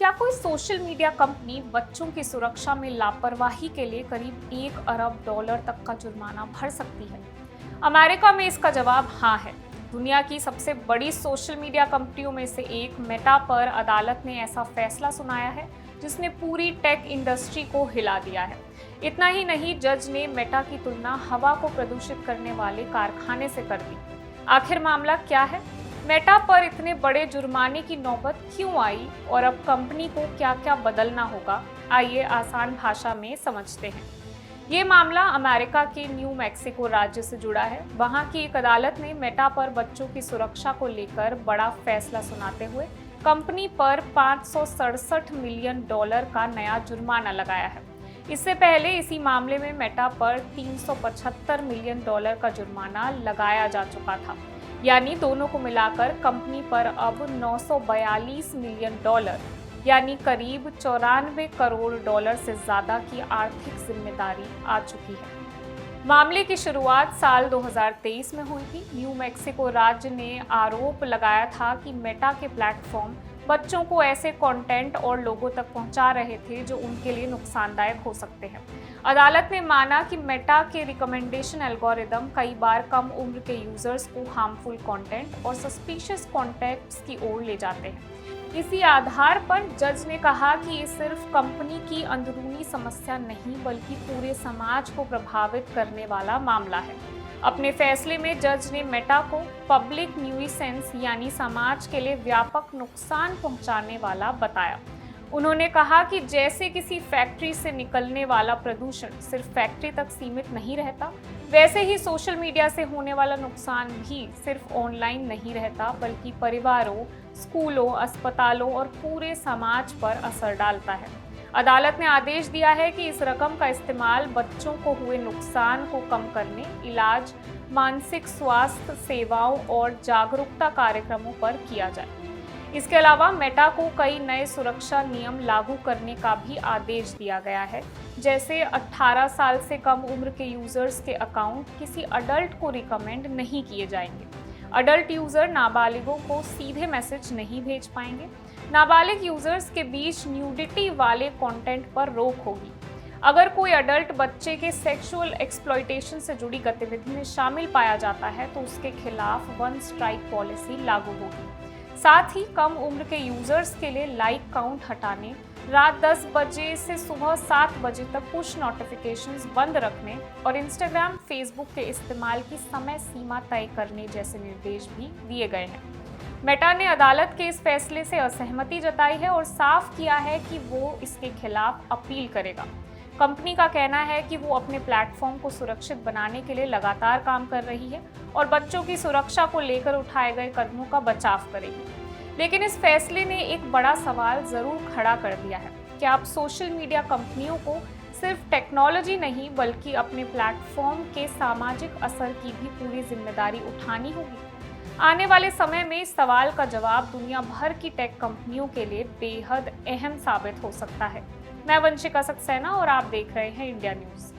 क्या कोई social media company बच्चों की सुरक्षा में लापरवाही के लिए करीब $1 अरब तक का जुर्माना भर सकती है? अमेरिका में इसका जवाब हाँ है। दुनिया की सबसे बड़ी सोशल मीडिया कंपनियों में से एक मेटा पर अदालत ने ऐसा फैसला सुनाया है जिसने पूरी टेक इंडस्ट्री को हिला दिया है। इतना ही नहीं, जज ने मेटा की तुलना हवा को प्रदूषित करने वाले कारखाने से कर दी। आखिर मामला क्या है? मेटा पर इतने बड़े जुर्माने की नौबत क्यों आई और अब कंपनी को क्या क्या बदलना होगा? आइए आसान भाषा में समझते हैं। ये मामला अमेरिका के न्यू मैक्सिको राज्य से जुड़ा है। वहां की एक अदालत ने मेटा पर बच्चों की सुरक्षा को लेकर बड़ा फैसला सुनाते हुए कंपनी पर $567 मिलियन का नया जुर्माना लगाया है। इससे पहले इसी मामले में मेटा पर $375 मिलियन का जुर्माना लगाया जा चुका था। यानी दोनों को मिलाकर कंपनी पर अब $942 मिलियन यानी करीब $94 करोड़ से ज्यादा की आर्थिक जिम्मेदारी आ चुकी है। मामले की शुरुआत साल 2023 में हुई थी। न्यू मैक्सिको राज्य ने आरोप लगाया था कि मेटा के प्लेटफॉर्म बच्चों को ऐसे कंटेंट और लोगों तक पहुंचा रहे थे जो उनके लिए नुकसानदायक हो सकते हैं। अदालत ने माना कि मेटा के रिकमेंडेशन एल्गोरिदम कई बार कम उम्र के यूजर्स को हार्मफुल कंटेंट और सस्पिशियस कॉन्टैक्ट्स की ओर ले जाते हैं। इसी आधार पर जज ने कहा कि ये सिर्फ कंपनी की अंदरूनी समस्या नहीं बल्कि पूरे समाज को प्रभावित करने वाला मामला है। अपने फैसले में जज ने मेटा को पब्लिक न्यूइसेंस यानी समाज के लिए व्यापक नुकसान पहुंचाने वाला बताया। उन्होंने कहा कि जैसे किसी फैक्ट्री से निकलने वाला प्रदूषण सिर्फ फैक्ट्री तक सीमित नहीं रहता, वैसे ही सोशल मीडिया से होने वाला नुकसान भी सिर्फ ऑनलाइन नहीं रहता बल्कि परिवारों, स्कूलों, अस्पतालों और पूरे समाज पर असर डालता है। अदालत ने आदेश दिया है कि इस रकम का इस्तेमाल बच्चों को हुए नुकसान को कम करने, इलाज, मानसिक स्वास्थ्य सेवाओं और जागरूकता कार्यक्रमों पर किया जाए। इसके अलावा मेटा को कई नए सुरक्षा नियम लागू करने का भी आदेश दिया गया है। जैसे 18 साल से कम उम्र के यूजर्स के अकाउंट किसी अडल्ट को रिकमेंड नहीं किए जाएंगे। अडल्ट यूजर नाबालिगों को सीधे मैसेज नहीं भेज पाएंगे। नाबालिग यूजर्स के बीच न्यूडिटी वाले कंटेंट पर रोक होगी। अगर कोई अडल्ट बच्चे के सेक्सुअल एक्सप्लॉयटेशन से जुड़ी गतिविधि में शामिल पाया जाता है तो उसके खिलाफ 1 स्ट्राइक पॉलिसी लागू होगी। साथ ही कम उम्र के यूजर्स के लिए लाइक काउंट हटाने, रात 10 बजे से सुबह 7 बजे तक पुश नोटिफिकेशंस बंद रखने और इंस्टाग्राम, फेसबुक के इस्तेमाल की समय सीमा तय करने जैसे निर्देश भी दिए गए हैं। मेटा ने अदालत के इस फैसले से असहमति जताई है और साफ किया है कि वो इसके खिलाफ अपील करेगा। कंपनी का कहना है कि वो अपने प्लेटफॉर्म को सुरक्षित बनाने के लिए लगातार काम कर रही है और बच्चों की सुरक्षा को लेकर उठाए गए कदमों का बचाव करेगी। लेकिन इस फैसले ने एक बड़ा सवाल जरूर खड़ा कर दिया है। क्या अब सोशल मीडिया कंपनियों को सिर्फ टेक्नोलॉजी नहीं बल्कि अपने प्लेटफॉर्म के सामाजिक असर की भी पूरी जिम्मेदारी उठानी होगी? आने वाले समय में इस सवाल का जवाब दुनिया भर की टेक कंपनियों के लिए बेहद अहम साबित हो सकता है। मैं वंशिका सक्सेना और आप देख रहे हैं इंडिया न्यूज़।